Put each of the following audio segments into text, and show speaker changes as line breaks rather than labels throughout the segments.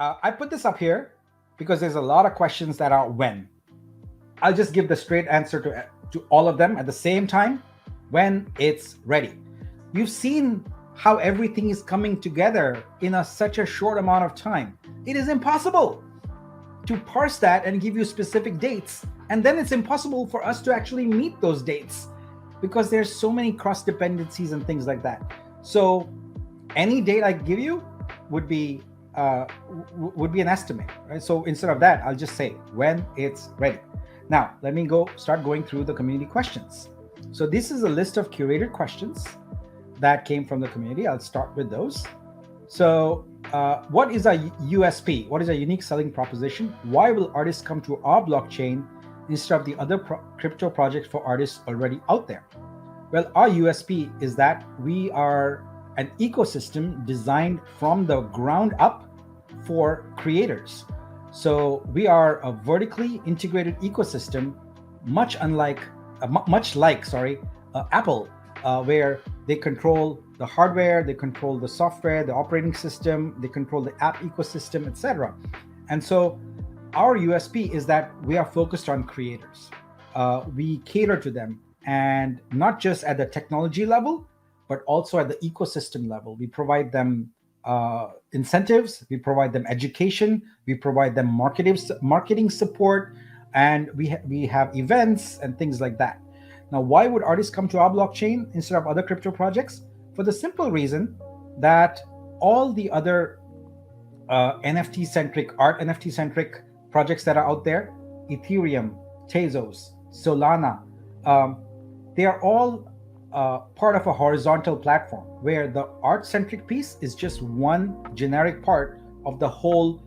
I put this up here because there's a lot of questions that are when. I'll just give the straight answer to all of them at the same time. When it's ready. You've seen how everything is coming together in such a short amount of time. It is impossible to parse that and give you specific dates, and then it's impossible for us to actually meet those dates because there's so many cross dependencies and things like that. So any date I give you would be an estimate, right? So instead of that, I'll just say when it's ready. Now let me start going through the community questions. So this is a list of curated questions that came from the community. I'll start with those. So what is a USP? What is a unique selling proposition? Why will artists come to our blockchain instead of the other crypto projects for artists already out there? Well, our USP is that we are an ecosystem designed from the ground up for creators. So we are a vertically integrated ecosystem, much like Apple, where they control the hardware, they control the software, the operating system, they control the app ecosystem, etc. And so our USP is that we are focused on creators. We cater to them, and not just at the technology level, but also at the ecosystem level. We provide them incentives, we provide them education, we provide them marketing support, and we have events and things like that. Now, why would artists come to our blockchain instead of other crypto projects? For the simple reason that all the other art NFT-centric projects that are out there, Ethereum, Tezos, Solana, they are all part of a horizontal platform where the art-centric piece is just one generic part of the whole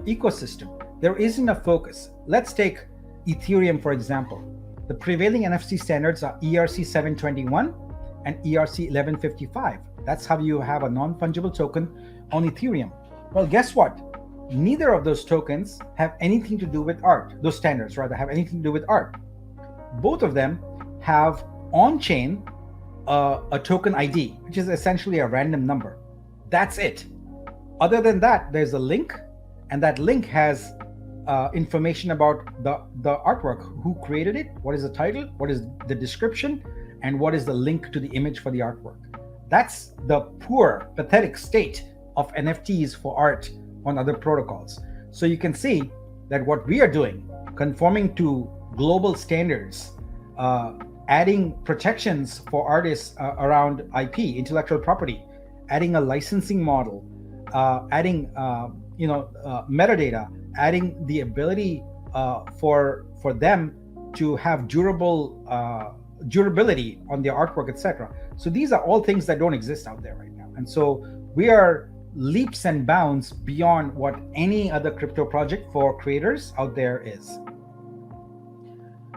ecosystem. There isn't a focus. Let's take Ethereum, for example. The prevailing NFC standards are ERC-721 and ERC-1155. That's how you have a non-fungible token on Ethereum. Well, guess what? Neither of those tokens have anything to do with art. Those standards, rather, have anything to do with art. Both of them have on-chain a token ID, which is essentially a random number. That's it. Other than that, there's a link, and that link has information about the artwork, who created it, what is the title, what is the description, and what is the link to the image for the artwork. That's the poor, pathetic state of NFTs for art on other protocols. So you can see that what we are doing, conforming to global standards, adding protections for artists around IP, intellectual property, adding a licensing model, adding metadata, adding the ability for them to have durability on their artwork, etc. So these are all things that don't exist out there right now. And so we are leaps and bounds beyond what any other crypto project for creators out there is.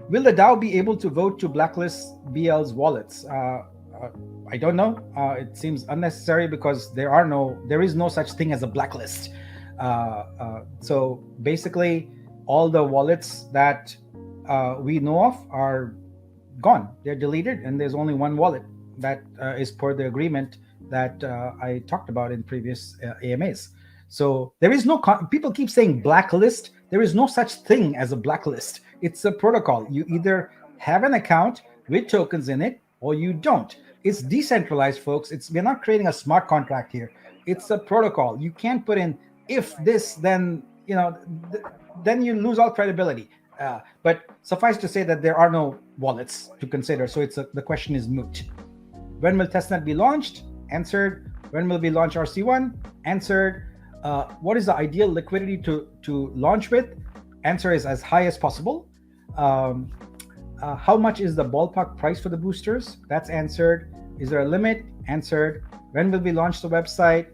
Will the DAO be able to vote to blacklist BL's wallets? I don't know. It seems unnecessary because there is no such thing as a blacklist. So basically, all the wallets that we know of are gone. They're deleted, and there's only one wallet that is per the agreement that I talked about in previous AMAs. So there is no, people keep saying blacklist. There is no such thing as a blacklist. It's a protocol. You either have an account with tokens in it or you don't. It's decentralized, folks. We're not creating a smart contract here. It's a protocol. You can't put in if this, then, then you lose all credibility. But suffice to say that there are no wallets to consider. So the question is moot. When will testnet be launched? Answered. When will we launch RC1? Answered. What is the ideal liquidity to launch with? Answer is as high as possible. How much is the ballpark price for the boosters? That's answered. Is there a limit? Answered. When will we launch the website?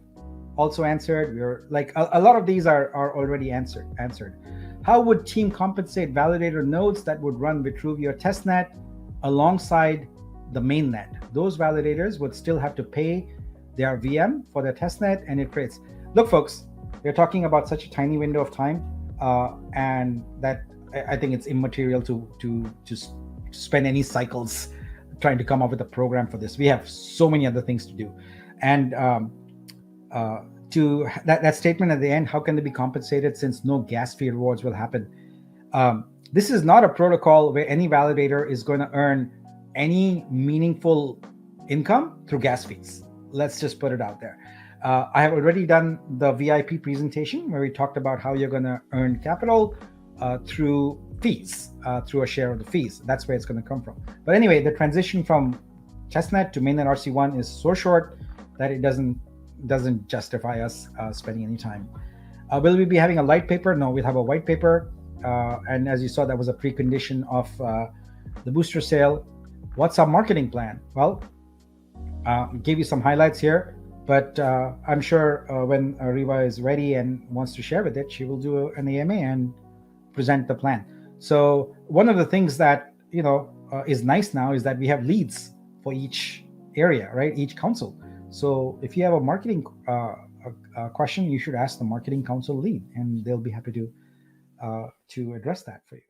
Also answered. We're like a lot of these are already answered. How would team compensate validator nodes that would run Vitruvio testnet alongside the mainnet? Those validators would still have to pay their VM for their testnet, and it creates. Look, folks, we're talking about such a tiny window of time, and that I think it's immaterial to spend any cycles trying to come up with a program for this. We have so many other things to do, and to that statement at the end, how can they be compensated since no gas fee rewards will happen? This is not a protocol where any validator is going to earn any meaningful income through gas fees. Let's just put it out there. I have already done the VIP presentation where we talked about how you're going to earn capital through fees, through a share of the fees. That's where it's going to come from. But anyway, the transition from testnet to mainnet RC1 is so short that it doesn't justify us spending any time. Will we be having a light paper? No, we'll have a white paper. And as you saw, that was a precondition of the booster sale. What's our marketing plan? Well, gave you some highlights here, but I'm sure when Riva is ready and wants to share with it, she will do an AMA and present the plan. So one of the things that is nice now is that we have leads for each area, right? Each council. So if you have a marketing question, you should ask the marketing council lead, and they'll be happy to address that for you.